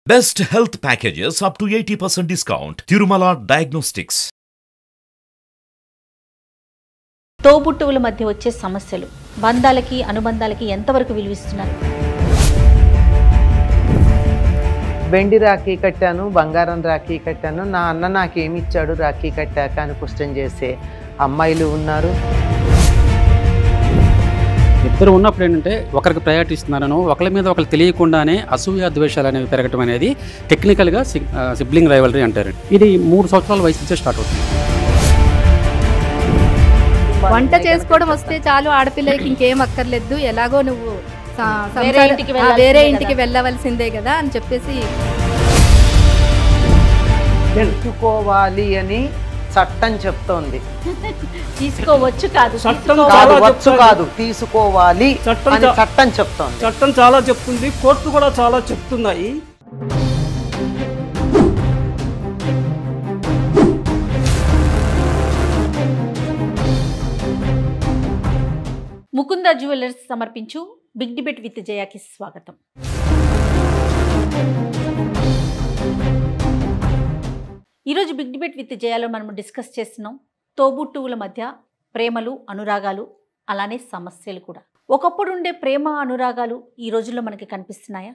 Best health packages up to 80% discount. Tirumala Diagnostics. తోబుట్టువుల మధ్య వచ్చే సమస్యలు బంధాలకి అనుబంధాలకి ఎంతవరకు విలువిస్తున్నారు? వెండి రాఖీ కట్టాను, బంగారం రాఖీ కట్టాను, నా అన్న నాకేమి ఇచ్చాడు రాఖీ కట్టాక అని క్వశ్చన్ చేసే అమ్మాయిలు ఉన్నారు. ఇద్దరు ఉన్నప్పుడు ఏంటంటే ఒకరికి ప్రయారిటీ ఇస్తున్నారనో ఒకరి మీద ఒకరు తెలియకుండానే అసూయ ద్వేషాలు అనేవి పెరగటం అనేది టెక్నికల్గా సిబ్లింగ్ రైవలరీ అంటారు. ఇది 3 సంవత్సరాల వయసు నుంచే స్టార్ట్ అవుతుంది. వంట చేసుకోవడం వస్తే చాలు, ఆడపిల్లకి ఇంకేం అక్కర్లేదు, ఎలాగో నువ్వు వేరే ఇంటికి వెళ్ళవలసిందే కదా అని చెప్పేసి తెలుసుకోవాలి అని చట్టం చెప్తోంది. తీసుకోవచ్చు కాదు, తీసుకోవాలి చట్టం చెప్తోంది. చట్టం చాలా చెప్తుంది, కోర్టు కూడా చాలా చెప్తున్నాయి. ముకుంద జ్యువెలర్స్ సమర్పించు బిగ్ డిబేట్ విత్ జయాకి స్వాగతం. ఈరోజు బిగ్ డిబేట్ విత్ జయాలో మనం డిస్కస్ చేస్తున్నాం తోబుట్టువుల మధ్య ప్రేమలు, అనురాగాలు, అలానే సమస్యలు కూడా. ఒకప్పుడు ఉండే ప్రేమ అనురాగాలు ఈ రోజుల్లో మనకి కనిపిస్తున్నాయా?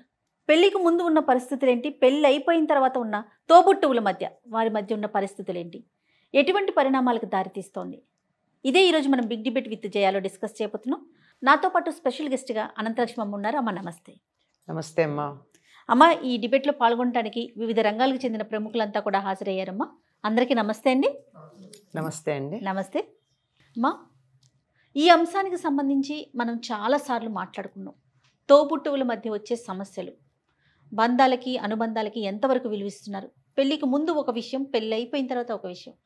పెళ్లికి ముందు ఉన్న పరిస్థితులు ఏంటి? పెళ్ళి అయిపోయిన తర్వాత ఉన్న తోబుట్టువుల మధ్య, వారి మధ్య ఉన్న పరిస్థితులు ఏంటి? ఎటువంటి పరిణామాలకు దారితీస్తోంది? ఇదే ఈరోజు మనం బిగ్ డిబేట్ విత్ జయాలో డిస్కస్ చేయబోతున్నాం. నాతో పాటు స్పెషల్ గెస్ట్గా అనంతలక్ష్మి అమ్మ ఉన్నారు. అమ్మ నమస్తే. నమస్తే అమ్మా. అమ్మ, ఈ డిబేట్లో పాల్గొనడానికి వివిధ రంగాలకు చెందిన ప్రముఖులంతా కూడా హాజరయ్యారమ్మా. అందరికీ నమస్తే అండి. నమస్తే అండి. నమస్తే అమ్మా. ఈ అంశానికి సంబంధించి మనం చాలాసార్లు మాట్లాడుకున్నాం. తోబుట్టువుల మధ్య వచ్చే సమస్యలు బంధాలకి అనుబంధాలకి ఎంతవరకు విలువిస్తున్నారు? పెళ్ళికి ముందు ఒక విషయం, పెళ్ళి అయిపోయిన తర్వాత ఒక విషయం.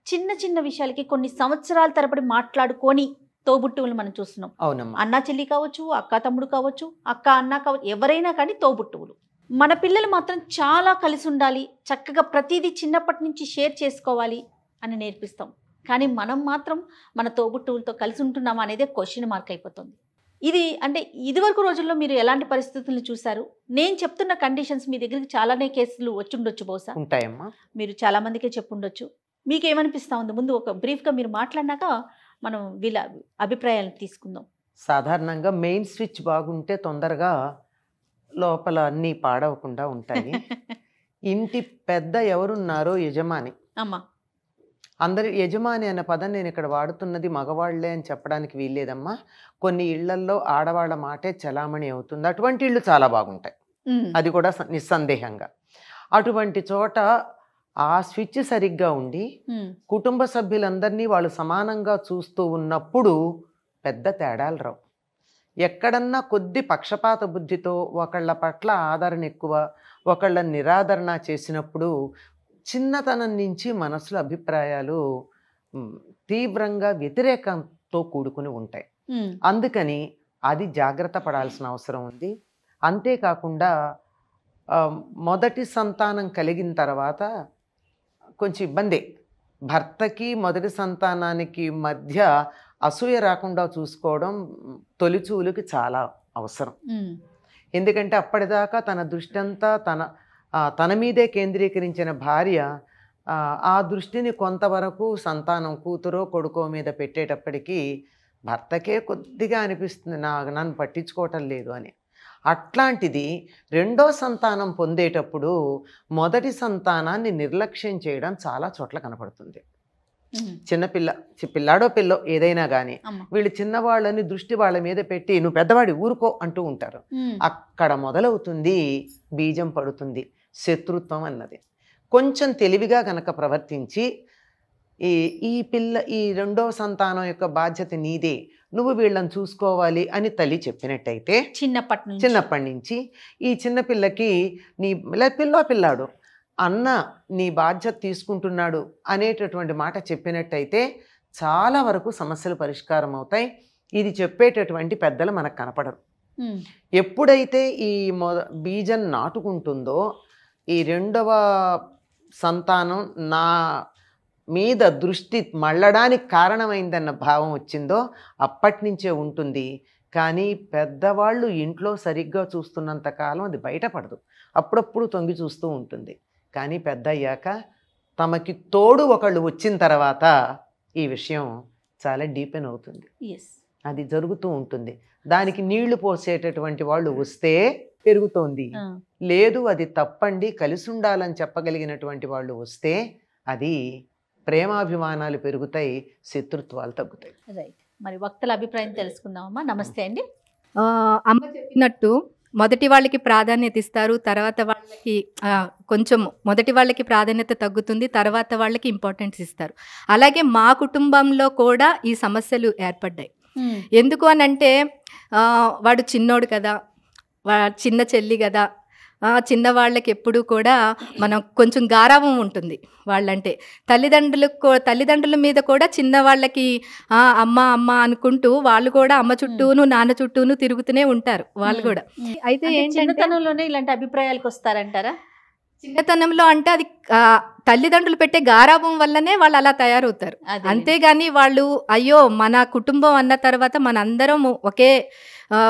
చిన్న చిన్న విషయాలకి కొన్ని సంవత్సరాల తరబడి మాట్లాడుకొని తోబుట్టువులు మనం చూస్తున్నాం. అవునమ్మా. అన్న చెల్లి కావచ్చు, అక్క తమ్ముడు కావచ్చు, అక్క అన్న కావచ్చు, ఎవరైనా కానీ తోబుట్టువులు. మన పిల్లలు మాత్రం చాలా కలిసి ఉండాలి, చక్కగా ప్రతిదీ చిన్నప్పటి నుంచి షేర్ చేసుకోవాలి అని నేర్పిస్తాం. కానీ మనం మాత్రం మన తోబుట్టువులతో కలిసి ఉంటున్నామా అనేదే క్వశ్చన్ మార్క్ అయిపోతుంది. ఇది అంటే ఇదివరకు రోజుల్లో మీరు ఎలాంటి పరిస్థితులను చూశారు? నేను చెప్తున్న కండిషన్స్ మీ దగ్గరికి చాలానే కేసులు వచ్చుండొచ్చు, బహుశా ఉంటాయమ్మా. మీరు చాలా మందికే చెప్పుండొచ్చు. మీకేమనిపిస్తూ ఉంది? ముందు ఒక బ్రీఫ్గా మీరు మాట్లాడినాక మనం వీళ్ళ అభిప్రాయాలను తీసుకుందాం. సాధారణంగా మెయిన్ స్విచ్ బాగుంటే తొందరగా లోపల అన్నీ పాడవకుండా ఉంటాయి. ఇంటి పెద్ద ఎవరున్నారో యజమాని. అమ్మా, అందరి యజమాని అనే పదం నేను ఇక్కడ వాడుతున్నది మగవాళ్లే అని చెప్పడానికి వీల్లేదమ్మా. కొన్ని ఇళ్లల్లో ఆడవాళ్ళ మాటే చలామణి అవుతుంది. అటువంటి ఇళ్ళు చాలా బాగుంటాయి, అది కూడా నిస్సందేహంగా. అటువంటి చోట ఆ స్విచ్ సరిగ్గా ఉండి కుటుంబ సభ్యులందరినీ వాళ్ళు సమానంగా చూస్తూ ఉన్నప్పుడు పెద్ద తేడాలు రావు. ఎక్కడన్నా కొద్ది పక్షపాత బుద్ధితో ఒకళ్ళ పట్ల ఆదరణ ఎక్కువ, ఒకళ్ళ నిరాదరణ చేసినప్పుడు చిన్నతనం నుంచి మనసులో అభిప్రాయాలు తీవ్రంగా వ్యతిరేకంతో కూడుకుని ఉంటాయి. అందుకని అది జాగ్రత్త పడాల్సిన అవసరం ఉంది. అంతేకాకుండా మొదటి సంతానం కలిగిన తర్వాత కొంచెం ఇబ్బందే. భర్తకి మొదటి సంతానానికి మధ్య అసూయ రాకుండా చూసుకోవడం తొలిచూలుకి చాలా అవసరం. ఎందుకంటే అప్పటిదాకా తన దృష్టి అంతా తన మీదే కేంద్రీకరించిన భార్య ఆ దృష్టిని కొంతవరకు సంతానం, కూతురో కొడుకో మీద పెట్టేటప్పటికీ భర్తకే కొద్దిగా అనిపిస్తుంది నన్ను పట్టించుకోవటం లేదు అని. అట్లాంటిది రెండో సంతానం పొందేటప్పుడు మొదటి సంతానాన్ని నిర్లక్ష్యం చేయడం చాలా చోట్ల కనపడుతుంది. పిల్లాడో పిల్లో ఏదైనా కానీ వీళ్ళు చిన్నవాళ్ళని దృష్టి వాళ్ళ మీద పెట్టి నువ్వు పెద్దవాడి ఊరుకో అంటూ ఉంటారు. అక్కడ మొదలవుతుంది బీజం పడుతుంది శత్రుత్వం అన్నది. కొంచెం తెలివిగా కనుక ప్రవర్తించి ఈ రెండో సంతానం యొక్క బాధ్యత నీదే, నువ్వు వీళ్ళని చూసుకోవాలి అని తల్లి చెప్పినట్టయితే చిన్నప్పటి నుంచి ఈ చిన్నపిల్లకి నీ పిల్లాడు అన్న నీ బాధ్యత తీసుకుంటున్నాడు అనేటటువంటి మాట చెప్పినట్టయితే చాలా వరకు సమస్యలు పరిష్కారం అవుతాయి. ఇది చెప్పేటటువంటి పెద్దలు మనకు కనపడరు. ఎప్పుడైతే ఈ బీజం నాటుకుంటుందో ఈ రెండవ సంతానం నా మీద దృష్టి మళ్ళడానికి కారణమైందన్న భావం వచ్చిందో అప్పటి నుంచే ఉంటుంది. కానీ పెద్దవాళ్ళు ఇంట్లో సరిగ్గా చూస్తున్నంత కాలం అది బయటపడదు. అప్పుడప్పుడు తొంగి చూస్తూ ఉంటుంది. కానీ పెద్ద అయ్యాక తమకి తోడు ఒకళ్ళు వచ్చిన తర్వాత ఈ విషయం చాలా డీపెన్ అవుతుంది. అది జరుగుతూ ఉంటుంది. దానికి నీళ్లు పోసేటటువంటి వాళ్ళు వస్తే పెరుగుతోంది, లేదు అది తప్పండి కలిసి ఉండాలని చెప్పగలిగినటువంటి వాళ్ళు వస్తే అది ప్రేమాభిమానాలు పెరుగుతాయి, శత్రుత్వాలు తగ్గుతాయి. రైట్. మరి వక్తల అభిప్రాయం తెలుసుకుందామమ్మా. నమస్తే అండి. అమ్మ చెప్పినట్టు మొదటి వాళ్ళకి ప్రాధాన్యత ఇస్తారు, తర్వాత వాళ్ళకి కొంచెం మొదటి వాళ్ళకి ప్రాధాన్యత తగ్గుతుంది, తర్వాత వాళ్ళకి ఇంపార్టెన్స్ ఇస్తారు. అలాగే మా కుటుంబంలో కూడా ఈ సమస్యలు ఏర్పడ్డాయి. ఎందుకు అని అంటే వాడు చిన్నోడు కదా, చిన్న చెల్లి కదా, చిన్నవాళ్ళకి ఎప్పుడు కూడా మనం కొంచెం గారావం ఉంటుంది. వాళ్ళంటే తల్లిదండ్రుల మీద కూడా చిన్నవాళ్ళకి అమ్మ అమ్మ అనుకుంటూ వాళ్ళు కూడా అమ్మ చుట్టూను నాన్న చుట్టూను తిరుగుతూనే ఉంటారు వాళ్ళు కూడా. అయితే చిన్నతనంలోనే ఇలాంటి అభిప్రాయాలకు వస్తారంటారా? చిన్నతనంలో అంటే అది తల్లిదండ్రులు పెట్టే గారాభం వల్లనే వాళ్ళు అలా తయారవుతారు. అంతేగాని వాళ్ళు అయ్యో మన కుటుంబం అన్న తర్వాత మనందరం ఒకే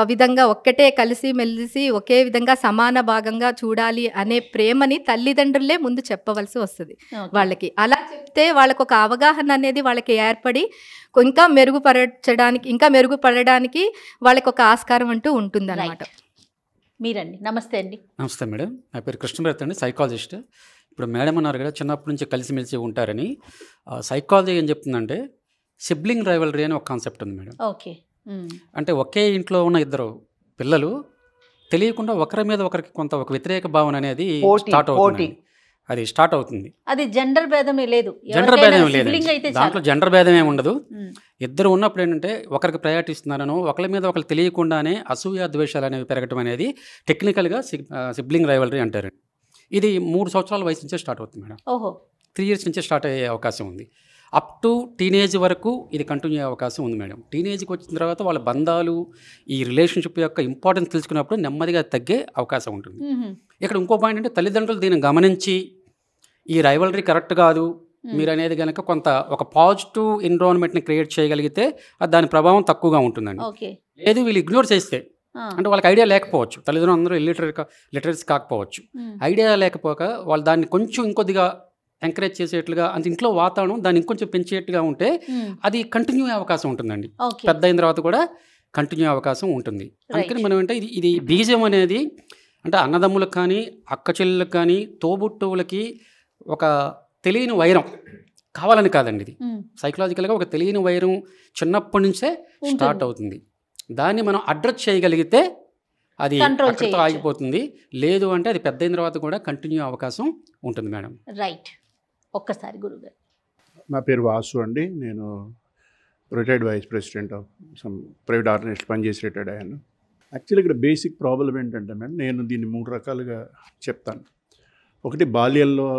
విధంగా ఒక్కటే కలిసి మెలిసి ఒకే విధంగా సమాన భాగంగా చూడాలి అనే ప్రేమని తల్లిదండ్రులే ముందు చెప్పవలసి వస్తుంది వాళ్ళకి. అలా చెప్తే వాళ్ళకు ఒక అవగాహన అనేది వాళ్ళకి ఏర్పడి ఇంకా మెరుగుపడడానికి వాళ్ళకి ఒక ఆస్కారం అంటూ ఉంటుంది అన్నమాట. మీరండి. నమస్తే అండి. నమస్తే మేడం, నా పేరు కృష్ణభరత్ అండి, సైకాలజిస్ట్. ఇప్పుడు మేడం అన్నారు కదా చిన్నప్పటి నుంచి కలిసిమెలిసి ఉంటారని. సైకాలజీ ఏం చెప్తుందంటే సిబ్లింగ్ రైవలరీ అని ఒక కాన్సెప్ట్ ఉంది మేడం. ఓకే. అంటే ఒకే ఇంట్లో ఉన్న ఇద్దరు పిల్లలు తెలియకుండా ఒకరి మీద ఒకరికి కొంత ఒక వ్యతిరేక భావన అనేది స్టార్ట్ అవుతుంది. అది జెండర్ భేదం లేదు, జెండర్ భేదం లేదు, దాంట్లో జెండర్ భేదం ఏమి ఉండదు. ఇద్దరు ఉన్నప్పుడు ఏంటంటే ఒకరికి ప్రయారిటీ ఇస్తున్నారనో ఒకరి మీద ఒకరు తెలియకుండానే అసూయ ద్వేషాలు అనేవి పెరగటం అనేది టెక్నికల్గా సిబ్లింగ్ రైవలరీ అంటారు. ఇది 3 సంవత్సరాల వయసు నుంచే స్టార్ట్ అవుతుంది మేడం. 3 years నుంచే స్టార్ట్ అయ్యే అవకాశం ఉంది. అప్ టు టీనేజ్ వరకు ఇది కంటిన్యూ అయ్యే అవకాశం ఉంది మేడం. టీనేజ్కి వచ్చిన తర్వాత వాళ్ళ బంధాలు ఈ రిలేషన్షిప్ యొక్క ఇంపార్టెన్స్ తెలుసుకున్నప్పుడు నెమ్మదిగా తగ్గే అవకాశం ఉంటుంది. ఇక్కడ ఇంకో పాయింట్ అంటే తల్లిదండ్రులు దీన్ని గమనించి ఈ రైవలరీ కరెక్ట్ కాదు మీరు అనేది కనుక కొంత ఒక పాజిటివ్ ఎన్విరాన్మెంట్ని క్రియేట్ చేయగలిగితే దాని ప్రభావం తక్కువగా ఉంటుందండి. లేదు వీళ్ళు ఇగ్నోర్ చేస్తే అంటే వాళ్ళకి ఐడియా లేకపోవచ్చు, తల్లిదండ్రులు అందరూ లిటరసీ కాకపోవచ్చు, ఐడియా లేకపోక వాళ్ళు దాన్ని కొంచెం ఇంకొద్దిగా ఎంకరేజ్ చేసేట్లుగా అంటే ఇంట్లో వాతావరణం దాన్ని ఇంకొంచెం పెంచేట్టుగా ఉంటే అది కంటిన్యూ అయ్యే అవకాశం ఉంటుందండి. పెద్ద అయిన తర్వాత కూడా కంటిన్యూ అయ్యే అవకాశం ఉంటుంది. అందుకని మనం అంటే ఇది బీజం అనేది అంటే అన్నదమ్ములకు కానీ అక్క చెల్లెలకు కానీ తోబుట్టువులకి ఒక తెలియని వైరం కావాలని కాదండి. ఇది సైకలాజికల్గా ఒక తెలియని వైరం చిన్నప్పటి నుంచే స్టార్ట్ అవుతుంది. దాన్ని మనం అడ్రస్ చేయగలిగితే అది అక్కడితో ఆగిపోతుంది. లేదు అంటే అది పెద్ద అయిన తర్వాత కూడా కంటిన్యూ అవకాశం ఉంటుంది మేడం. రైట్. ఒక్కసారి గురుగారు. నా పేరు వాసు అండి, నేను retired vice president of some private organisation పనిచేసి రిటైర్డ్ అయ్యాను. యాక్చువల్లీ ఇక్కడ బేసిక్ ప్రాబ్లం ఏంటంటే మేడం, నేను దీన్ని 3 రకాలుగా చెప్తాను. ఒకటి బాల్యంలో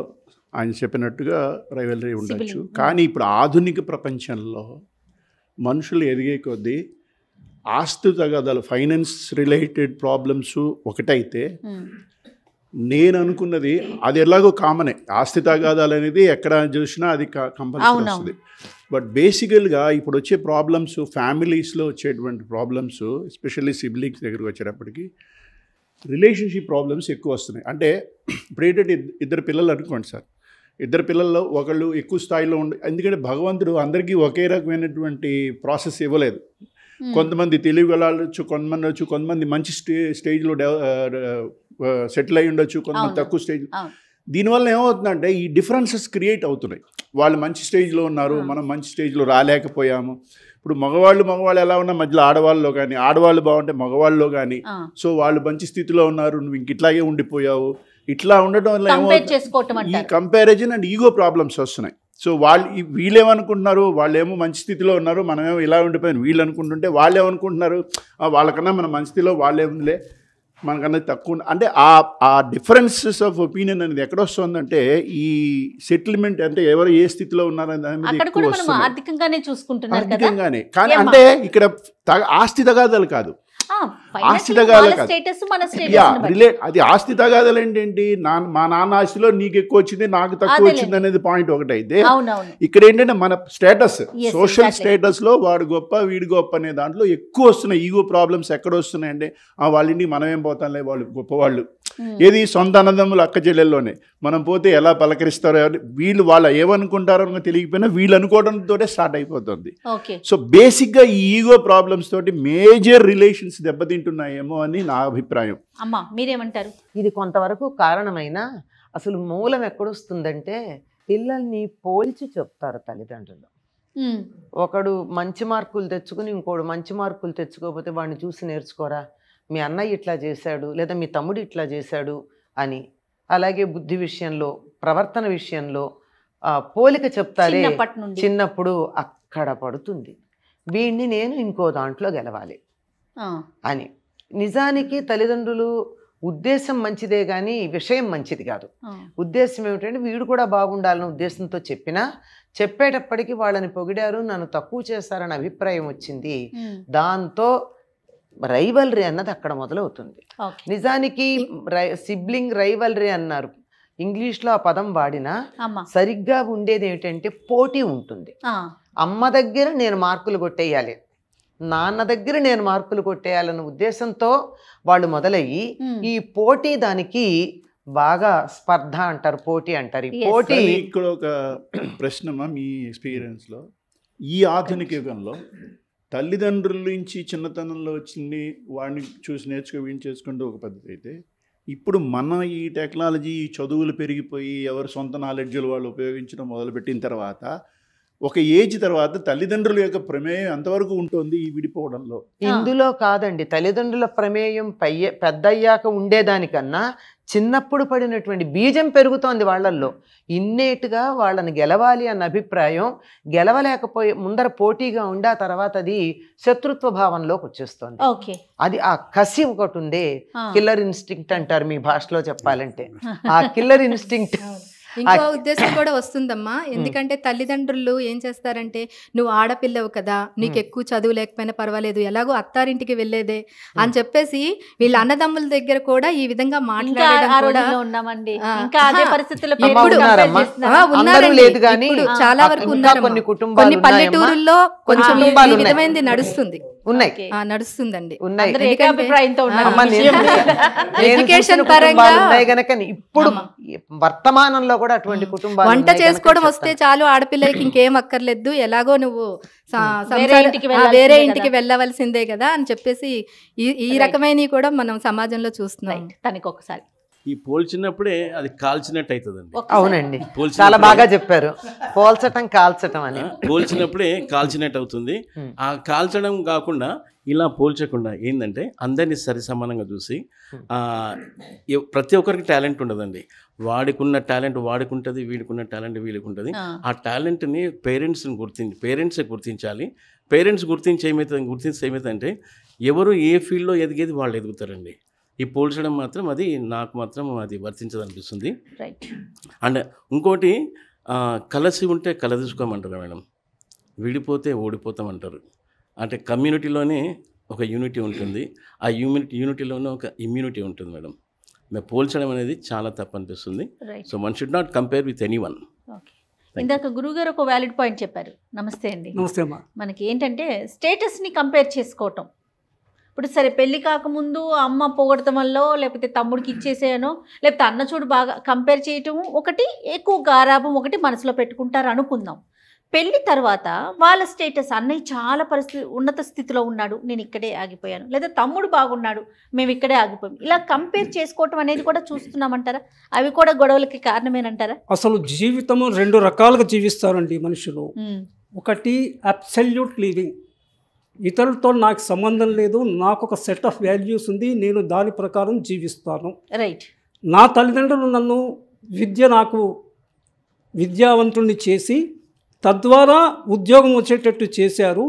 ఆయన చెప్పినట్టుగా రైవలరీ ఉండొచ్చు, కానీ ఇప్పుడు ఆధునిక ప్రపంచంలో మనుషులు ఎదిగే కొద్దీ ఆస్తి తగాదాలు ఫైనాన్స్ రిలేటెడ్ ప్రాబ్లమ్స్ ఒకటైతే నేను అనుకున్నది అది ఎలాగో కామనే, ఆస్తి తగాదాలు అనేది ఎక్కడ చూసినా అది కంపల్సరీ వస్తుంది. బట్ బేసికల్గా ఇప్పుడు వచ్చే ప్రాబ్లమ్స్ ఫ్యామిలీస్లో వచ్చేటువంటి ప్రాబ్లమ్స్ ఎస్పెషల్లీ సిబ్లింగ్స్ దగ్గరకు వచ్చేటప్పటికి రిలేషన్షిప్ ప్రాబ్లమ్స్ ఎక్కువ వస్తున్నాయి. అంటే ఇప్పుడు ఏంటంటే ఇద్దరు పిల్లలు అనుకోండి సార్, ఇద్దరు పిల్లల్లో ఒకళ్ళు ఎక్కువ స్థాయిలో ఎందుకంటే భగవంతుడు అందరికీ ఒకే రకమైనటువంటి ప్రాసెస్ ఇవ్వలేదు. కొంతమంది తెలివిగలచ్చు, కొంతమంది మంచి స్టేజ్లో సెటిల్ అయి ఉండొచ్చు, కొంతమంది తక్కువ స్టేజ్. దీనివల్ల ఏమవుతుందంటే ఈ డిఫరెన్సెస్ క్రియేట్ అవుతున్నాయి. వాళ్ళు మంచి స్టేజ్లో ఉన్నారు, మనం మంచి స్టేజ్లో రాలేకపోయాము. ఇప్పుడు మగవాళ్ళు ఎలా ఉన్నా మధ్యలో ఆడవాళ్ళలో కానీ, ఆడవాళ్ళు బాగుంటే మగవాళ్ళలో కానీ, సో వాళ్ళు మంచి స్థితిలో ఉన్నారు, నువ్వు ఇంక ఇట్లాగే ఉండిపోయావు. ఇట్లా ఉండటం వల్ల ఈ కంపారిజన్ అండ్ ఈగో ప్రాబ్లమ్స్ వస్తున్నాయి. సో వీళ్ళేమనుకుంటున్నారు, వాళ్ళేమో మంచి స్థితిలో ఉన్నారు, మనమేమో ఇలా ఉండిపోయాను వీళ్ళు అనుకుంటుంటే, వాళ్ళు ఏమనుకుంటున్నారు వాళ్ళకన్నా మనం మంచి స్థితిలో వాళ్ళేముందిలే మనకన్నా తక్కువ. అంటే ఆ డిఫరెన్సెస్ ఆఫ్ ఒపీనియన్ అనేది ఎక్కడ వస్తుందంటే ఈ సెటిల్మెంట్ అంటే ఎవరు ఏ స్థితిలో ఉన్నారని దాని మీద ఎక్కువ వస్తుంది. ఆర్థికంగానే కానీ అంటే ఇక్కడ ఆస్తి తగాదాలు కాదు, ఆస్తి తగాదాలు కాదు. అది ఆస్తి తగాదాలు ఏంటంటే మా నాన్న ఆస్తిలో నీకు ఎక్కువ వచ్చింది నాకు తక్కువ వచ్చింది అనేది పాయింట్ ఒకటి. అయితే ఇక్కడ ఏంటంటే మన స్టేటస్, సోషల్ స్టేటస్ లో వాడు గొప్ప వీడు గొప్ప అనే దాంట్లో ఎక్కువ వస్తున్నాయి ఈగో ప్రాబ్లమ్స్. ఎక్కడ వస్తున్నాయంటే వాళ్ళ ఇంటికి మనమేం పోతాంలే, వాళ్ళు గొప్పవాళ్ళు ఏది సొంత అన్నదమ్ములు అక్క చెల్లెల్లోనే మనం పోతే ఎలా పలకరిస్తారో వీళ్ళు వాళ్ళు ఏమనుకుంటారో తెలియకపోయినా వీళ్ళు అనుకోవడంతో స్టార్ట్ అయిపోతుంది. సో బేసిక్గా ఈ ఈగో ప్రాబ్లమ్స్ తోటి మేజర్ రిలేషన్స్ దెబ్బతింటున్నాయేమో అని నా అభిప్రాయం. అమ్మా మీరేమంటారు? ఇది కొంతవరకు కారణమైన అసలు మూలం ఎక్కడొస్తుందంటే పిల్లల్ని పోల్చి చెప్తారు తల్లిదండ్రులు. ఒకడు మంచి మార్కులు తెచ్చుకుని ఇంకోడు మంచి మార్కులు తెచ్చుకోకపోతే వాడిని చూసి నేర్చుకోరా, మీ అన్నయ్య ఇట్లా చేశాడు లేదా మీ తమ్ముడు ఇట్లా చేశాడు అని. అలాగే బుద్ధి విషయంలో, ప్రవర్తన విషయంలో పోలిక చెప్తారే చిన్నప్పుడు అక్కడ పడుతుంది. వీడిని నేను ఇంకో దాంట్లో గెలవాలి అని. నిజానికి తల్లిదండ్రులు ఉద్దేశం మంచిదే కానీ విషయం మంచిది కాదు. ఉద్దేశం ఏమిటంటే వీడు కూడా బాగుండాలన్న ఉద్దేశంతో చెప్పినా చెప్పేటప్పటికి వాళ్ళని పొగిడారు, నన్ను తక్కువ చేశారని అభిప్రాయం వచ్చింది. దాంతో రైవల్రీ అన్నది అక్కడ మొదలవుతుంది. నిజానికి సిబ్లింగ్ రైవల్రీ అన్నారు, ఇంగ్లీష్లో ఆ పదం వాడినా సరిగ్గా ఉండేది ఏమిటంటే పోటీ ఉంటుంది. అమ్మ దగ్గర నేను మార్కులు కొట్టేయాలి, నాన్న దగ్గర నేను మార్కులు కొట్టేయాలన్న ఉద్దేశంతో వాళ్ళు మొదలయ్యి ఈ పోటీ దానికి బాగా స్పర్ధ అంటారు, పోటీ అంటారు. ఈ పోటీ ఇక్కడ ఒక ప్రశ్నమా మీ ఎక్స్పీరియన్స్లో, ఈ ఆధునిక యుగంలో తల్లిదండ్రుల నుంచి చిన్నతనంలో వచ్చింది వాడిని చూసి వీడిని చేసుకుంటూ ఒక పద్ధతి అయితే, ఇప్పుడు మన ఈ టెక్నాలజీ చదువులు పెరిగిపోయి ఎవరు సొంత నాలెడ్జ్లు వాళ్ళు ఉపయోగించడం మొదలుపెట్టిన తర్వాత ఒక ఏజ్ తర్వాత తల్లిదండ్రుల యొక్క ప్రమేయం ఎంతవరకు ఉంటుంది ఈ విడిపోవడంలో? ఇందులో కాదండి, తల్లిదండ్రుల ప్రమేయం పెద్దయ్యాక ఉండేదానికన్నా చిన్నప్పుడు పడినటువంటి బీజం పెరుగుతోంది వాళ్ళల్లో. ఇన్నేట్గా వాళ్ళని గెలవాలి అన్న అభిప్రాయం గెలవలేకపోయే ముందర పోటీగా ఉండి ఆ తర్వాత అది శత్రుత్వ భావంలోకి వచ్చేస్తుంది. అది ఆ కసి ఒకటి ఉండే, కిల్లర్ ఇన్స్టింక్ట్ అంటారు మీ భాషలో చెప్పాలంటే. ఆ కిల్లర్ ఇన్స్టింక్ట్ ఇంకో ఉద్దేశం కూడా వస్తుందమ్మా. ఎందుకంటే తల్లిదండ్రులు ఏం చేస్తారంటే, నువ్వు ఆడపిల్లవు కదా, నీకు ఎక్కువ చదువు లేకపోయినా పర్వాలేదు, ఎలాగో అత్తారింటికి వెళ్ళేదే అని చెప్పేసి వీళ్ళ అన్నదమ్ముల దగ్గర కూడా ఈ విధంగా మాట్లాడడం చాలా వరకు ఉన్నారు. కొన్ని పల్లెటూరుల్లో కొంచెం ఈ విధమైనది నడుస్తుంది, నడుస్తుందండి. ఎడ్యుకేషన్ పరంగా ఇప్పుడు వర్తమానంలో కూడా అటువంటి కుటుంబాలు, వంట చేసుకోవడం వస్తే చాలు ఆడపిల్లలకి ఇంకేం అక్కర్లేదు, ఎలాగో నువ్వు వేరే ఇంటికి వెళ్ళవలసిందే కదా అని చెప్పేసి ఈ రకమైనవి కూడా మనం సమాజంలో చూస్తున్నాం. తనకి ఒకసారి ఈ పోల్చినప్పుడే అది కాల్చినట్టు అవుతుందండి. అవునండి, చాలా బాగా చెప్పారు. పోల్చటం కాల్చటం అని పోల్చినప్పుడే కాల్చినట్టు అవుతుంది. ఆ కాల్చడం కాకుండా ఇలా పోల్చకుండా ఏంటంటే అందరినీ సరి సమానంగా చూసి, ప్రతి ఒక్కరికి టాలెంట్ ఉండదండి. వాడికున్న టాలెంట్ వాడికి ఉంటుంది, వీడికున్న టాలెంట్ వీడికి ఉంటుంది. ఆ టాలెంట్ని పేరెంట్స్ని పేరెంట్సే గుర్తించాలి. పేరెంట్స్ గుర్తిస్తే ఏమవుతుందంటే ఎవరు ఏ ఫీల్డ్లో ఎదిగేది వాళ్ళు ఎదుగుతారండి. ఈ పోల్చడం మాత్రం అది నాకు మాత్రం అది వర్తించదనిపిస్తుంది. అండ్ ఇంకోటి, కలిసి ఉంటే కలదీసుకోమంటారు మేడం, విడిపోతే ఓడిపోతామంటారు. అంటే కమ్యూనిటీలోనే ఒక యూనిటీ ఉంటుంది, ఆ యూనిటీలోనే ఒక ఇమ్యూనిటీ ఉంటుంది మేడం. మేము పోల్చడం అనేది చాలా తప్పు అనిపిస్తుంది. So one should not compare with anyone. ఇందాక గురువుగారు ఒక వ్యాలిడ్ పాయింట్ చెప్పారు. నమస్తే అండి. నమస్తే అమ్మా. మనకి ఏంటంటే స్టేటస్ని కంపేర్ చేసుకోవటం. ఇప్పుడు సరే పెళ్ళి కాకముందు అమ్మ పొగడటం వల్ల, లేకపోతే తమ్ముడికి ఇచ్చేసేయనో, లేకపోతే అన్న చూడు బాగా కంపేర్ చేయటం ఒకటి, ఎక్కువ గారాభం ఒకటి మనసులో పెట్టుకుంటారు అనుకుందాం. పెళ్లి తర్వాత వాళ్ళ స్టేటస్, అన్నయ్య చాలా ఉన్నత స్థితిలో ఉన్నాడు, నేను ఇక్కడే ఆగిపోయాను, లేదా తమ్ముడు బాగున్నాడు, మేము ఇక్కడే ఆగిపోయాం, ఇలా కంపేర్ చేసుకోవటం అనేది కూడా చూస్తున్నామంటారా? అవి కూడా గొడవలకి కారణమేనంటారా? అసలు జీవితము రెండు రకాలుగా జీవిస్తారండి మనుషులు. ఒకటి అబ్సల్యూట్ లివింగ్, ఇతరులతో నాకు సంబంధం లేదు, నాకు ఒక సెట్ ఆఫ్ వాల్యూస్ ఉంది, నేను దాని ప్రకారం జీవిస్తాను. రైట్. నా తల్లిదండ్రులు నన్ను నాకు విద్యావంతుడిని చేసి తద్వారా ఉద్యోగం వచ్చేటట్టు చేశారు.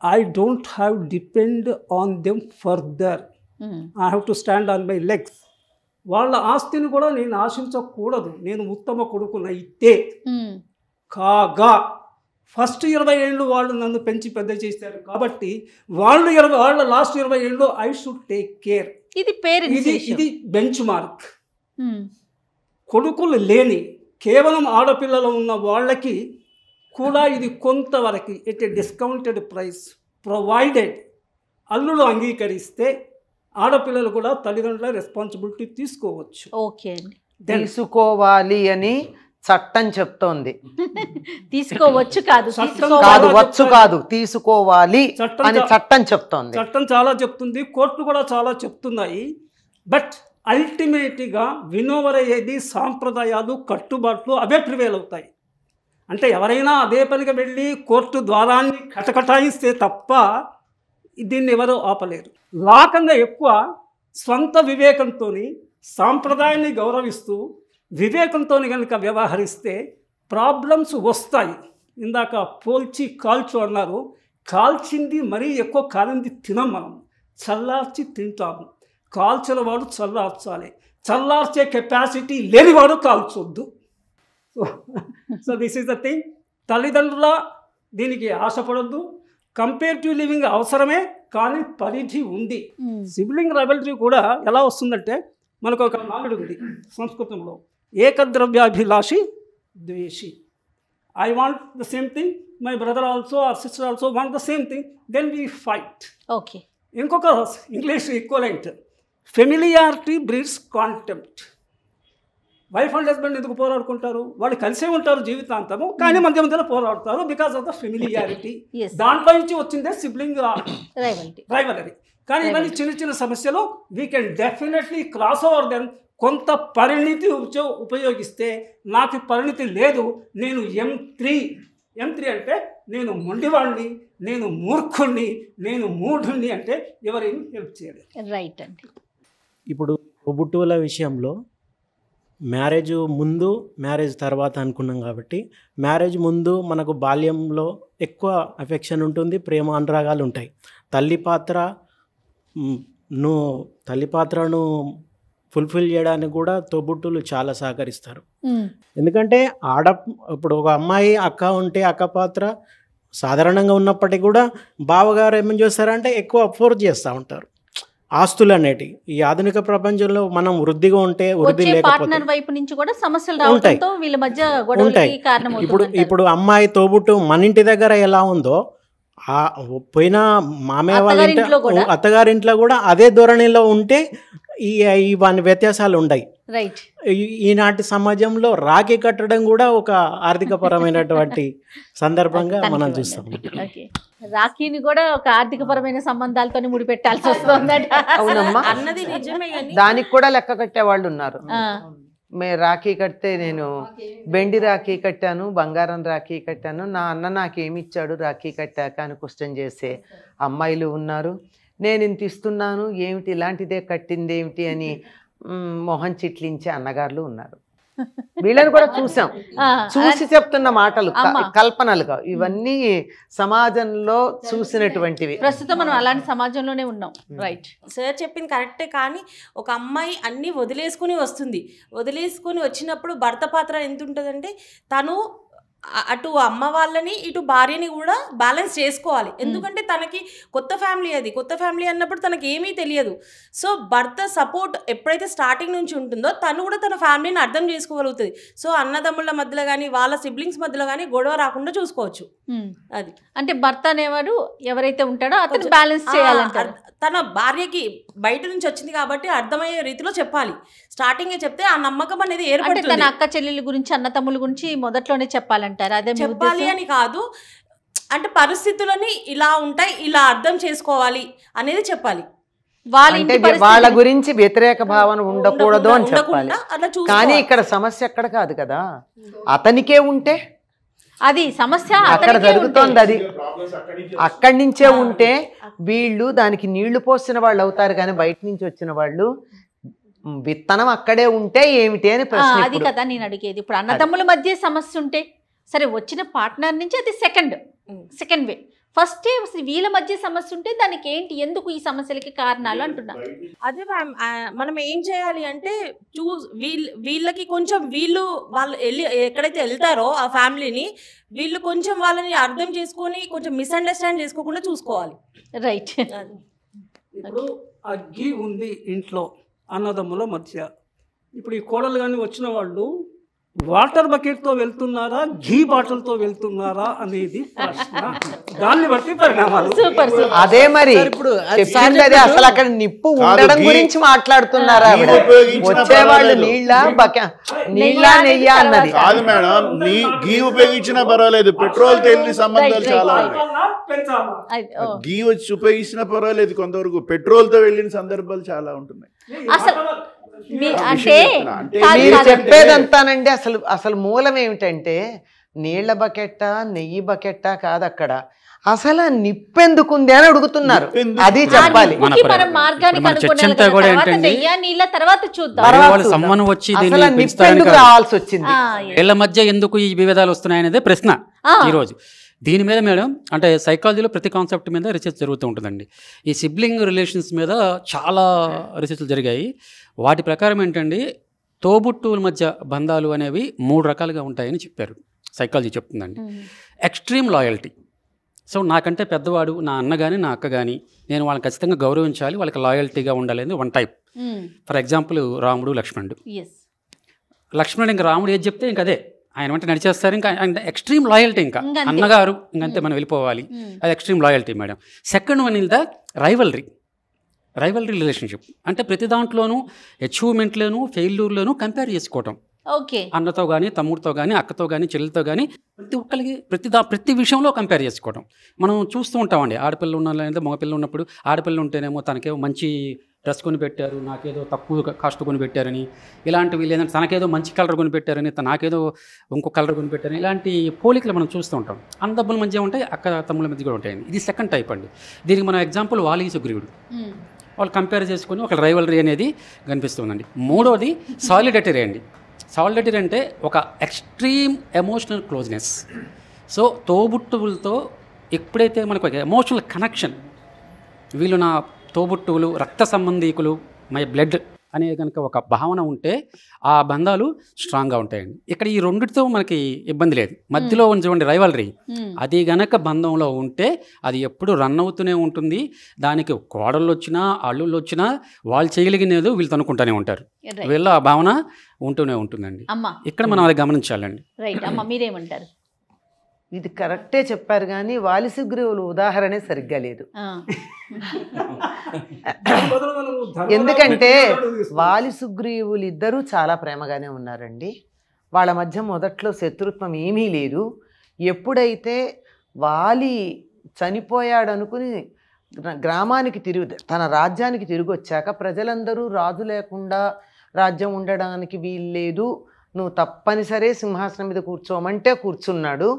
I don't have depend on them further. I have to stand on my legs. వాళ్ళ ఆస్తిని కూడా నేను ఆశించకూడదు. నేను ఉత్తమ కొడుకునైతే కాగా ఫస్ట్ 20 ఏళ్ళు వాళ్ళు నన్ను పెంచి పెద్ద చేశారు కాబట్టి వాళ్ళ లాస్ట్ 20 ఏళ్ళు ఐ షుడ్ టేక్ కేర్. ఇది బెంచ్ మార్క్. కొడుకులు లేని కేవలం ఆడపిల్లలు ఉన్న వాళ్ళకి కూడా ఇది కొంతవరకు at a discounted price provided అల్లుడు అంగీకరిస్తే ఆడపిల్లలు కూడా తల్లిదండ్రుల రెస్పాన్సిబిలిటీ తీసుకోవచ్చు. ఓకే అండి. తీసుకోవాలి అని చట్టం చెప్తోంది. తీసుకోవచ్చు కాదు, కాదు వచ్చు కాదు, తీసుకోవాలి అని చట్టం చెప్తోంది. చట్టం చాలా చెప్తుంది, కోర్టు కూడా చాలా చెప్తున్నాయి. బట్ అల్టిమేట్గా వినోవరయ్యేది సాంప్రదాయాలు, కట్టుబాట్లు అవే ప్రివేల్ అవుతాయి. అంటే ఎవరైనా అదే పనిగా వెళ్ళి కోర్టు ద్వారాన్ని కటకటాయిస్తే తప్ప దీన్ని ఎవరో ఆపలేరు. లాకంగా ఎక్కువ స్వంత వివేకంతో సాంప్రదాయాన్ని గౌరవిస్తూ వివేకంతో కనుక వ్యవహరిస్తే ప్రాబ్లమ్స్ వస్తాయి. ఇందాక పోల్చి కాల్చు అన్నారు. కాల్చింది మరీ ఎక్కువ కాలింది తినం, మనం చల్లార్చి తింటాము. కాల్చిన వాడు చల్లార్చాలి, చల్లార్చే కెపాసిటీ లేనివాడు కాల్చొద్దు. So this is the thing. తల్లిదండ్రుల దీనికి ఆశపడద్దు. కంపేరిటివ్ లివింగ్ అవసరమే, కానీ పరిధి ఉంది. సిబ్లింగ్ రైవల్రీ కూడా ఎలా వస్తుందంటే, మనకు ఒక నానుడు ఉంది సంస్కృతంలో, ఏకద్రవ్యాభిలాషి ద్వేషి. I want the same thing, my brother also or sister also want the same thing, then we fight. Okay. ఇంకొక English equivalent, familiarity breeds contempt. Wife and husband ఎందుకు పోరాడుకుంటారు? వాళ్ళు కలిసే ఉంటారు జీవితాంతము, కానీ మధ్య మధ్యలో పోరాడుతారు బికాస్ ఆఫ్ ద ఫెమిలియారిటీ. దాంట్లో నుంచి వచ్చిందే సిబ్లింగ్ రైవలరీ. కానీ ఇవన్నీ చిన్న చిన్న సమస్యలు we can definitely cross over then. కొంత పరిణితి ఉపయోగిస్తే, నాకు పరిణితి లేదు, నేను M3 అంటే నేను మొండివాడిని, నేను మూర్ఖుణ్ణి, నేను మూఢుణ్ణి అంటే ఎవరైనా హెల్ప్ చేయలేదు. రైట్ అండి. ఇప్పుడు తోబుట్టువుల విషయంలో మ్యారేజ్ ముందు మ్యారేజ్ తర్వాత అనుకున్నాం కాబట్టి, మ్యారేజ్ ముందు మనకు బాల్యంలో ఎక్కువ అఫెక్షన్ ఉంటుంది, ప్రేమ అనురాగాలు ఉంటాయి. తల్లి పాత్రను ఫుల్ఫిల్ చేయడానికి కూడా తోబుట్టువులు చాలా సహకరిస్తారు. ఎందుకంటే ఇప్పుడు ఒక అమ్మాయి అక్క ఉంటే అక్క పాత్ర సాధారణంగా ఉన్నప్పటికీ కూడా బావగారు ఏమని చేస్తారంటే ఎక్కువ ఫోర్స్ చేస్తూ ఉంటారు ఆస్తులు అనేటి. ఈ ఆధునిక ప్రపంచంలో మనం వృద్ధిగా ఉంటే, వృద్ధి లేకపోతే వైపు నుంచి కూడా సమస్యలు రావడంతో వీళ్ళ మధ్య గొడవలకి కారణమవుతుంది. ఇప్పుడు అమ్మాయి తోబుట్టు మన ఇంటి దగ్గర ఎలా ఉందో, పోయిన మామయ్య వాళ్ళ అత్తగారింట్లో కూడా అదే ధోరణిలో ఉంటే ఇవన్నీ వ్యత్యాసాలు ఉన్నాయి. ఈనాటి సమాజంలో రాఖీ కట్టడం కూడా ఒక ఆర్థికపరమైనటువంటి సందర్భంగా మనం చూస్తాం. రాఖీని కూడా ఒక ఆర్థికపరమైన సంబంధాలతో ముడిపెట్టాల్సి వస్తుంది. అవునమ్మా, అన్నది నిజమే. దానికి కూడా లెక్క కట్టే వాళ్ళు ఉన్నారు. రాఖీ కడితే నేను వెండి రాఖీ కట్టాను, బంగారం రాఖీ కట్టాను, నా అన్న నాకేమిచ్చాడు రాఖీ కట్టాక అని క్వశ్చన్ చేసే అమ్మాయిలు ఉన్నారు. నేను ఇంత ఇస్తున్నాను ఏమిటి, ఇలాంటిదే కట్టింది ఏమిటి అని మొహం చిట్లించే అన్నగారులు ఉన్నారు. వీళ్ళని కూడా చూసి చెప్తున్న మాటలు కల్పనలుగా, ఇవన్నీ సమాజంలో చూసినటువంటివి. ప్రస్తుతం మనం అలాంటి సమాజంలోనే ఉన్నాం. రైట్, సార్ చెప్పింది కరెక్టే. కానీ ఒక అమ్మాయి అన్నీ వదిలేసుకుని వస్తుంది. వదిలేసుకుని వచ్చినప్పుడు భర్త పాత్ర ఎంత ఉంటుందంటే, తను అటు అమ్మ వాళ్ళని ఇటు భార్యని కూడా బ్యాలెన్స్ చేసుకోవాలి. ఎందుకంటే తనకి కొత్త ఫ్యామిలీ, అది కొత్త ఫ్యామిలీ అన్నప్పుడు తనకి ఏమీ తెలియదు. సో భర్త సపోర్ట్ ఎప్పుడైతే స్టార్టింగ్ నుంచి ఉంటుందో, తను కూడా తన ఫ్యామిలీని అర్థం చేసుకోగలుగుతుంది. సో అన్నదమ్ముళ్ళ మధ్యలో కానీ వాళ్ళ సిబ్లింగ్స్ మధ్యలో కానీ గొడవ రాకుండా చూసుకోవచ్చు. అది అంటే భర్త అనేవాడు ఎవరైతే ఉంటాడో అతను బ్యాలెన్స్ చేయాలంటారు. తన భార్యకి బయట నుంచి వచ్చింది కాబట్టి అర్థమయ్యే రీతిలో చెప్పాలి. స్టార్టింగే చెప్తే ఆ నమ్మకం అనేది ఏర్పడుతుంది. తన అక్క చెల్లెల గురించి, అన్న తమ్ముల గురించి మొదట్లోనే చెప్పాలంటారు. అదే చెప్పాలి అని కాదు, అంటే పరిస్థితులని ఇలా ఉంటాయి, ఇలా అర్థం చేసుకోవాలి అనేది చెప్పాలి. వాళ్ళ గురించి వ్యతిరేక భావన ఉండకూడదు అని చెప్పాలి. కానీ ఇక్కడ సమస్య ఎక్కడ కాదు కదా, అతనికే ఉంటే అది సమస్య అక్కడ జరుగుతోంది. అది అక్కడి నుంచే ఉంటే వీళ్ళు దానికి నీళ్లు పోసిన వాళ్ళు అవుతారు, కానీ బయట నుంచి వచ్చిన వాళ్ళు విత్తనం అక్కడే ఉంటే ఏమిటి అని ప్రశ్న. అది కదా నేను అడిగేది. ఇప్పుడు అన్నదమ్ముల మధ్య సమస్య ఉంటే సరే, వచ్చిన పార్ట్నర్ నుంచి అది సెకండ్ వే. ఫస్ట్ వీళ్ళ మధ్య సమస్య ఉంటే దానికి ఏంటి, ఎందుకు ఈ సమస్యలకి కారణాలు అంటున్నా. అదే మనం ఏం చేయాలి అంటే, వీళ్ళకి కొంచెం వాళ్ళు ఎక్కడైతే వెళ్తారో ఆ ఫ్యామిలీని, వీళ్ళు కొంచెం వాళ్ళని అర్థం చేసుకొని కొంచెం మిస్అండర్స్టాండ్ చేసుకోకుండా చూసుకోవాలి. రైట్. ఇప్పుడు అగ్గి ఉంది ఇంట్లో అన్నదమ్ముల మధ్య. ఇప్పుడు ఈ కోడలు కానీ వచ్చిన వాళ్ళు వాటర్ బకెట్తో వెళ్తున్నారా, ఘీ బాటిల్తో వెళ్తున్నారా అనేది ప్రశ్న. దాన్ని బట్టి పరిణామాలు. Super super. అదే మరి ఇప్పుడు చెప్పింది అదే. అసలు అక్కడ నిప్పు ఉండడం గురించి మాట్లాడుతున్నారా? వచ్చేవాళ్ళు నీళ్ళ నెయ్య అన్నది కాదు మేడం. ఘీ ఉపయోగించినా పర్వాలేదు, పెట్రోల్ తేలిన సంబంధాలు చాలా ఉన్నాయి. ఘీ వచ్చి ఉపయోగించినా పర్వాలేదు, కొంతవరకు పెట్రోల్తో వెళ్ళిన సందర్భాలు చాలా ఉంటున్నాయి. అసలు అంటే మీరు చెప్పేదంతానండి. అసలు మూలం ఏమిటంటే నీళ్ల బకెట్టా నెయ్యి బకెట్టా కాదు, అక్కడ అసలు నిప్పెందుకుంది అని అడుగుతున్నారు. అది చెప్పాలి. నిప్పెందుకు రావాల్సి వచ్చింది, వీళ్ళ మధ్య ఎందుకు ఈ విభేదాలు వస్తున్నాయనేదే ప్రశ్న ఈరోజు. దీని మీద మేడం అంటే సైకాలజీలో ప్రతి కాన్సెప్ట్ మీద రీసెర్చ్ జరుగుతూ ఉంటుందండి. ఈ సిబ్లింగ్ రిలేషన్స్ మీద చాలా రీసెర్చ్లు జరిగాయి. వాటి ప్రకారం ఏంటండి, తోబుట్టువుల మధ్య బంధాలు అనేవి 3 రకాలుగా ఉంటాయని చెప్పారు, సైకాలజీ చెప్తుందండి. Extreme loyalty. సో నాకంటే పెద్దవాడు నా అన్న కానీ నా అక్క కానీ నేను వాళ్ళని ఖచ్చితంగా గౌరవించాలి, వాళ్ళకి లాయల్టీగా ఉండాలి అనేది వన్ టైప్. ఫర్ ఎగ్జాంపుల్ రాముడు లక్ష్మణుడు. లక్ష్మణుడు ఇంకా రాముడు ఏది చెప్తే ఇంక అదే, ఆయన వెంట నడిచేస్తారు. ఇంకా ఎక్స్ట్రీమ్ లాయల్టీ, ఇంకా అన్నగారు ఇంకంతే మనం వెళ్ళిపోవాలి, అది extreme loyalty madam. Second one is the rivalry relationship. అంటే ప్రతి దాంట్లోనూ అచీవ్మెంట్లోనూ ఫెయిల్యూర్లోనూ కంపేర్ చేసుకోవటం. అన్నతో కానీ తమ్ముడితో కానీ అక్కతో కానీ చెల్లితో కానీ ప్రతి ఒక్కరికి ప్రతి విషయంలో కంపేర్ చేసుకోవడం మనం చూస్తూ ఉంటామండి. ఆడపిల్లలు ఉన్న మగపిల్లలు ఉన్నప్పుడు ఆడపిల్ల ఉంటేనేమో తనకేమో మంచి డ్రెస్ కొని పెట్టారు, నాకేదో తక్కువ కాస్ట్ కొని పెట్టారని, ఇలాంటివి లేదంటే తనకేదో మంచి కలర్ కొని పెట్టారని నాకేదో ఇంకో కలర్ కొని పెట్టారని, ఇలాంటి పోలికలు మనం చూస్తూ ఉంటాం. అన్నదమ్ముల మధ్య ఉంటాయి, అక్క తమ్ముల మధ్య కూడా ఉంటాయండి. ఇది సెకండ్ టైప్ అండి. దీనికి మన ఎగ్జాంపుల్ వాలి సుగ్రీవుడు. వాళ్ళు కంపేర్ చేసుకొని ఒక రైవలరీ అనేది కనిపిస్తుందండి. మూడోది సాలిడటరీ అండి. సాలిడటరీ అంటే ఒక ఎక్స్ట్రీమ్ ఎమోషనల్ క్లోజ్నెస్. సో తోబుట్టువులతో ఎప్పుడైతే మనకు ఒక ఎమోషనల్ కనెక్షన్, వీళ్ళు నా తోబుట్టువులు, రక్త సంబంధీకులు, మై బ్లడ్ అనే కనుక ఒక భావన ఉంటే ఆ బంధాలు స్ట్రాంగ్గా ఉంటాయండి. ఇక్కడ ఈ రెండిటితో మనకి ఇబ్బంది లేదు. మధ్యలో ఉంచండి రైవలరీ, అది గనక బంధంలో ఉంటే అది ఎప్పుడు రన్ అవుతూనే ఉంటుంది. దానికి కోడళ్ళు వచ్చినా అల్లుళ్ళు వచ్చినా వాళ్ళు చేయగలిగినది వీళ్ళు తనుకుంటూనే ఉంటారు. వీళ్ళ ఆ భావన ఉంటూనే ఉంటుందండి. ఇక్కడ మనం అది గమనించాలండి. మీరేమంటారు? ఇది కరెక్టే చెప్పారు, కానీ వాలి సుగ్రీవులు ఉదాహరణే సరిగ్గా లేదు. ఎందుకంటే వాలి సుగ్రీవులు ఇద్దరూ చాలా ప్రేమగానే ఉన్నారండి. వాళ్ళ మధ్య మొదట్లో శత్రుత్వం ఏమీ లేదు. ఎప్పుడైతే వాలి చనిపోయాడు అనుకుని గ్రామానికి తన రాజ్యానికి తిరిగి వచ్చాక ప్రజలందరూ రాజు లేకుండా రాజ్యం ఉండడానికి వీల్లేదు, నువ్వు తప్పనిసరి సింహాసనం మీద కూర్చోమంటే కూర్చున్నాడు.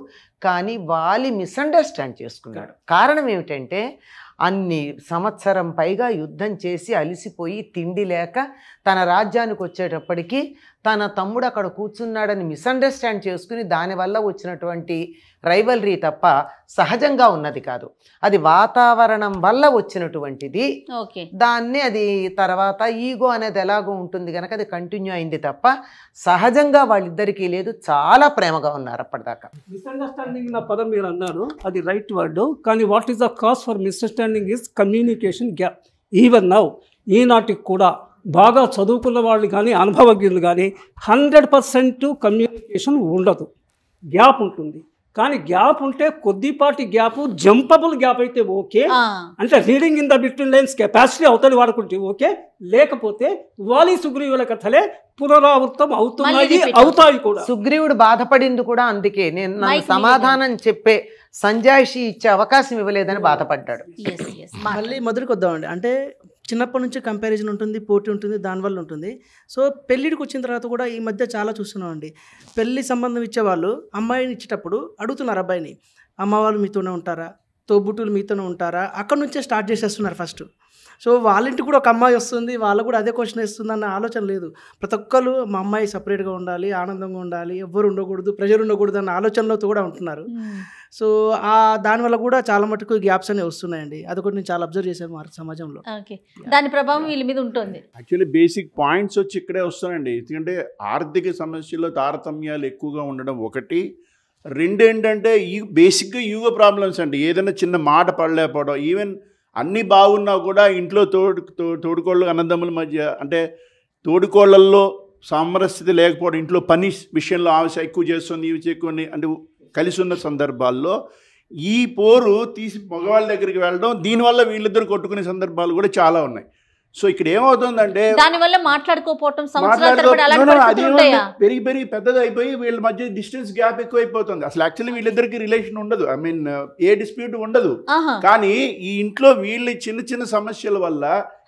కానీ వాలి మిస్అండర్స్టాండ్ చేసుకున్నాడు. కారణం ఏమిటంటే అన్ని సంవత్సరం పైగా యుద్ధం చేసి అలిసిపోయి తిండి లేక తన రాజ్యానికి వచ్చేటప్పటికి తన తమ్ముడు అక్కడ కూర్చున్నాడని మిస్అండర్స్టాండ్ చేసుకుని దానివల్ల వచ్చినటువంటి రైవలరీ తప్ప సహజంగా ఉన్నది కాదు. అది వాతావరణం వల్ల వచ్చినటువంటిది. దాన్ని అది తర్వాత ఈగో అనేది ఎలాగో ఉంటుంది కనుక అది కంటిన్యూ అయింది తప్ప సహజంగా వాళ్ళిద్దరికీ లేదు. చాలా ప్రేమగా ఉన్నారు అప్పటిదాకా. మిస్అండర్స్టాండింగ్ నా పదం మీరు అన్నారు, అది రైట్ వర్డ్. కానీ what is the cause for misunderstanding is communication gap. Even now ఈనాటికి కూడా బాగా చదువుకున్న వాళ్ళు కానీ అనుభవజ్ఞులు కానీ 100% కమ్యూనికేషన్ ఉండదు, గ్యాప్ ఉంటుంది. కానీ గ్యాప్ ఉంటే కొద్దిపాటి గ్యాప్, జంపబుల్ గ్యాప్ అయితే ఓకే. అంటే reading in the between lines capacity అవుతుంది వాడుకుంటే ఓకే. లేకపోతే వాలి సుగ్రీవుల కథలే పునరావృతం అవుతాయి కూడా. సుగ్రీవుడు బాధపడింది కూడా అందుకే. నేను సమాధానం చెప్పే సంజాయిషి ఇచ్చే అవకాశం ఇవ్వలేదని బాధపడ్డాడు. మళ్ళీ మొదటికి వద్దామండి. అంటే చిన్నప్పటి నుంచి కంపారిజన్ ఉంటుంది, పోటీ ఉంటుంది, దానివల్ల ఉంటుంది. సో పెళ్ళిడికి వచ్చిన తర్వాత కూడా ఈ మధ్య చాలా చూస్తున్నాం అండి. పెళ్ళి సంబంధం ఇచ్చేవాళ్ళు అమ్మాయిని ఇచ్చేటప్పుడు అడుగుతున్నారు అబ్బాయిని, అమ్మ వాళ్ళు మీతోనే ఉంటారా, తోబుట్టులు మీతోనే ఉంటారా, అక్కడ నుంచే స్టార్ట్ చేసేస్తున్నారు ఫస్ట్. సో వాళ్ళ ఇంటికి కూడా ఒక అమ్మాయి వస్తుంది, వాళ్ళు కూడా అదే క్వశ్చన్ వేస్తుంది అన్న ఆలోచన లేదు. ప్రతి ఒక్కరు మా అమ్మాయి సపరేట్గా ఉండాలి, ఆనందంగా ఉండాలి, ఎవ్వరు ఉండకూడదు, ప్రెజర్ ఉండకూడదు అన్న ఆలోచనలతో కూడా ఉంటున్నారు. సో దానివల్ల కూడా చాలా మటుకు గ్యాప్స్ అనేవి వస్తున్నాయండి. అదొకటి నేను చాలా అబ్జర్వ్ చేశాను మా సమాజంలో. దాని ప్రభావం వీళ్ళ మీద ఉంటుంది. యాక్చువల్లీ బేసిక్ పాయింట్స్ వచ్చి ఇక్కడే వస్తాయండి. ఎందుకంటే ఆర్థిక సమస్యల్లో తారతమ్యాలు ఎక్కువగా ఉండడం ఒకటి. రెండు ఏంటంటే ఈ బేసిక్గా యూగో ప్రాబ్లమ్స్ అండి. ఏదైనా చిన్న మాట పడలేకపోవడం, ఈవెన్ అన్నీ బాగున్నా కూడా ఇంట్లో తోడుకోళ్ళు అన్నదమ్ముల మధ్య, అంటే తోడుకోళ్ళల్లో సామరస్యత లేకపోవడం, ఇంట్లో పని విషయంలో ఆశ ఎక్కువ చేస్తుంది, ఇవి ఎక్కువ అంటే కలిసి ఉన్న సందర్భాల్లో ఈ పోరు తీసి మగవాళ్ళ దగ్గరికి వెళ్ళడం, దీనివల్ల వీళ్ళిద్దరు కొట్టుకునే సందర్భాలు కూడా చాలా ఉన్నాయి. సో ఇక్కడ ఏమవుతుందంటే దానివల్ల మాట్లాడుకోపోవటం, సంవత్సరాల తరబడి అలాంటి పరిస్థితులు ఉంటాయా? పెరిగి పెద్దది అయిపోయి వీళ్ళ మధ్య డిస్టెన్స్ గ్యాప్ ఎక్కువైపోతుంది. అసలు యాక్చువల్లీ వీళ్ళిద్దరికి రిలేషన్ ఉండదు, ఐ మీన్ ఏ డిస్ప్యూట్ ఉండదు. కానీ ఈ ఇంట్లో వీళ్ళ చిన్న చిన్న సమస్యల వల్ల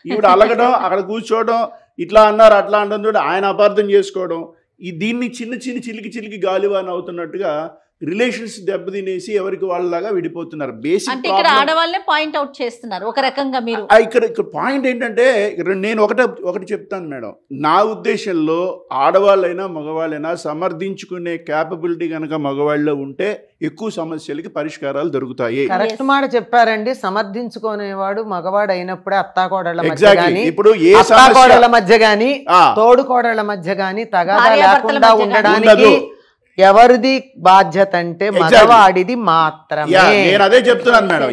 ఈవిడ అలగడం, అక్కడ కూర్చోవడం, ఇట్లా అన్నారు అట్లా అనడం కూడా ఆయన అపార్థం చేసుకోవడం, దీన్ని చిన్న చిలికి గాలివాన అవుతున్నట్టుగా రిలేషన్స్ దెబ్బతినేసి ఎవరికి వాళ్ళలాగా విడిపోతున్నారు. బేసిక్ ఇక్కడ ఆడవాళ్ళే పాయింట్ అవుట్ చేస్తున్నారు ఒక రకంగా. మీరు ఇక్కడ పాయింట్ ఏంటంటే నేను ఒకటి చెప్తాను మేడం, నా ఉద్దేశంలో ఆడవాళ్ళైనా మగవాళ్ళైనా సమర్థించుకునే క్యాపబిలిటీ కనుక మగవాళ్ళలో ఉంటే ఎక్కువ సమస్యలకి పరిష్కారాలు దొరుకుతాయి. కరెక్ట్ మాట చెప్పారండి. సమర్థించుకునేవాడు మగవాడు అయినప్పుడే అత్తాకోడళ్ళ మధ్య గానీ, ఇప్పుడు ఏ అత్తాకోడళ్ళ మధ్య గానీ, తోడుకోడళ్ళ మధ్య గానీ తగాదా లేకుండా ఉండడానికి ఎవరిది బాధ్యత అంటే మగవాడిది మాత్రమే. నేను అదే చెప్తున్నాను మేడం.